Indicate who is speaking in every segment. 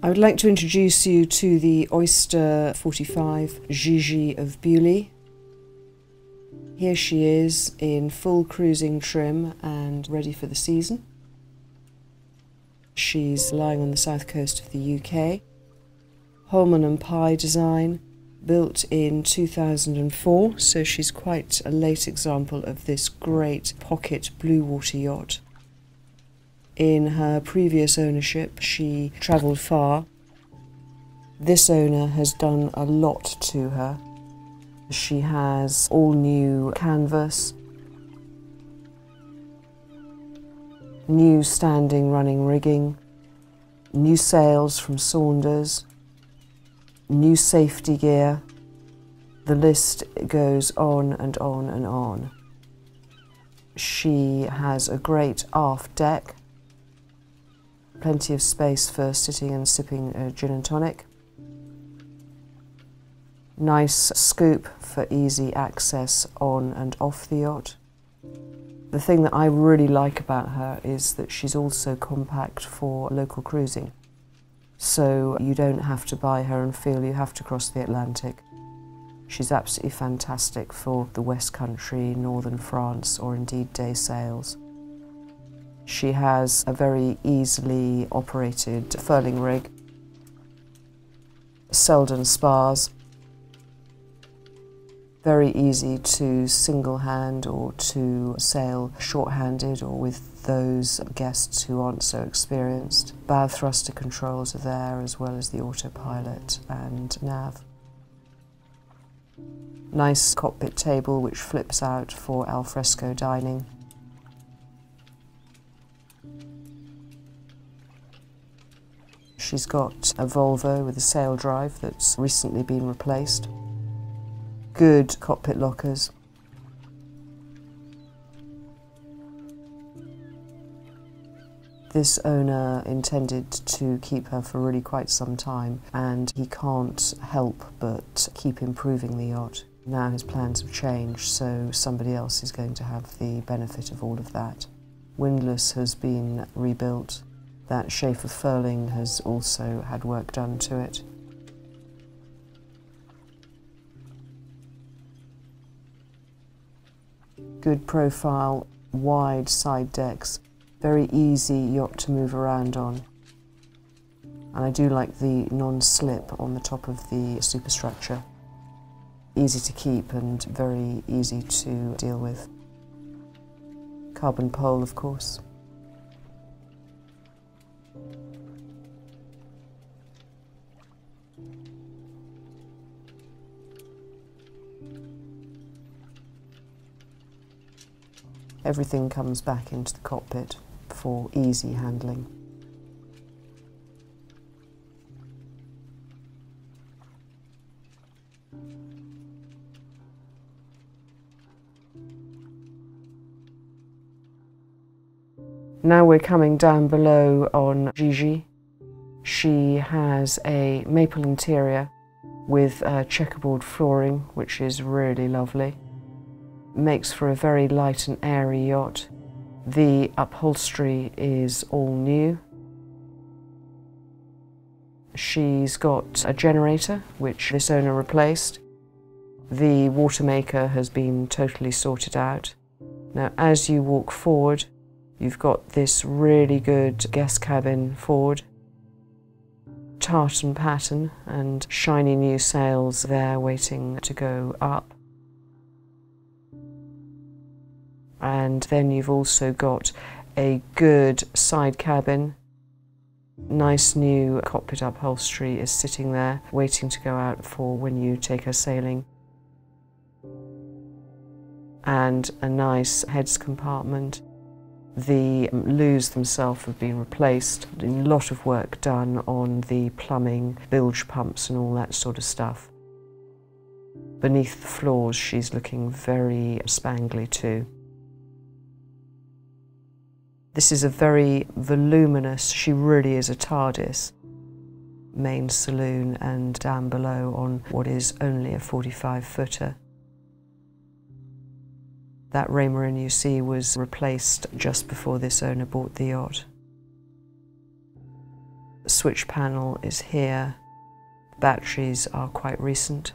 Speaker 1: I would like to introduce you to the Oyster 45 GIGI of BEAULIEU. Here she is in full cruising trim and ready for the season. She's lying on the south coast of the UK. Holman and Pye design, built in 2004, so she's quite a late example of this great pocket bluewater yacht. In her previous ownership, she travelled far. This owner has done a lot to her. She has all new canvas, new standing running rigging, new sails from Saunders, new safety gear. The list goes on and on and on. She has a great aft deck, plenty of space for sitting and sipping a gin and tonic. Nice scoop for easy access on and off the yacht. The thing that I really like about her is that she's also compact for local cruising. So you don't have to buy her and feel you have to cross the Atlantic. She's absolutely fantastic for the West Country, northern France, or indeed day sails. She has a very easily operated furling rig, Selden spars, very easy to single hand or to sail short-handed or with those guests who aren't so experienced. Bow thruster controls are there, as well as the autopilot and nav. Nice cockpit table which flips out for alfresco dining. She's got a Volvo with a saildrive that's recently been replaced. Good cockpit lockers. This owner intended to keep her for really quite some time, and he can't help but keep improving the yacht. Now his plans have changed, so somebody else is going to have the benefit of all of that. Windlass has been rebuilt. That Schaefer furling has also had work done to it. Good profile, wide side decks, very easy yacht to move around on. And I do like the non-slip on the top of the superstructure. Easy to keep and very easy to deal with. Carbon pole, of course. Everything comes back into the cockpit for easy handling. Now we're coming down below on GIGI. She has a maple interior with checkerboard flooring, which is really lovely. Makes for a very light and airy yacht. The upholstery is all new. She's got a generator, which this owner replaced. The water maker has been totally sorted out. Now, as you walk forward, you've got this really good guest cabin forward. Tartan pattern and shiny new sails there waiting to go up. And then you've also got a good side cabin. Nice new cockpit upholstery is sitting there, waiting to go out for when you take her sailing. And a nice heads compartment. The loos themselves have been replaced. A lot of work done on the plumbing, bilge pumps and all that sort of stuff. Beneath the floors, she's looking very spangly too. This is a very voluminous, she really is a TARDIS, main saloon and down below on what is only a 45-footer. That Raymarine you see was replaced just before this owner bought the yacht. The switch panel is here. The batteries are quite recent.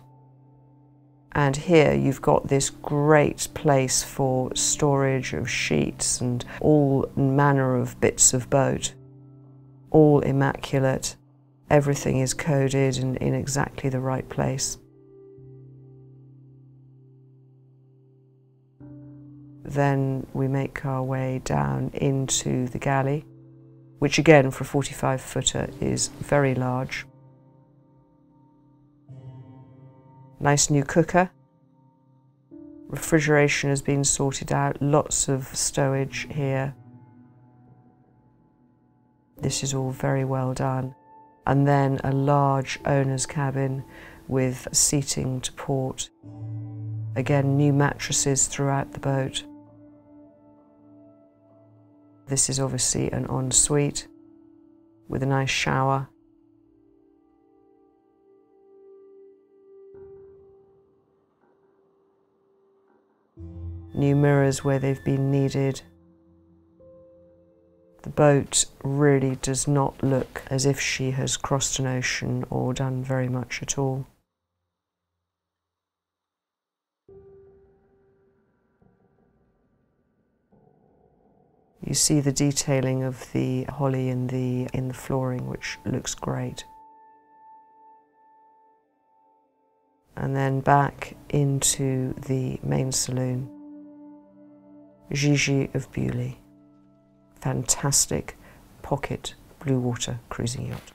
Speaker 1: And here you've got this great place for storage of sheets and all manner of bits of boat. All immaculate. Everything is coded and in exactly the right place. Then we make our way down into the galley, which again for a 45-footer is very large. Nice new cooker. Refrigeration has been sorted out, lots of stowage here. This is all very well done. And then a large owner's cabin with seating to port. Again, new mattresses throughout the boat. This is obviously an ensuite with a nice shower. New mirrors where they've been needed. The boat really does not look as if she has crossed an ocean or done very much at all. You see the detailing of the holly in the flooring, which looks great. And then back into the main saloon. GIGI of BEAULIEU. Fantastic pocket blue water cruising yacht.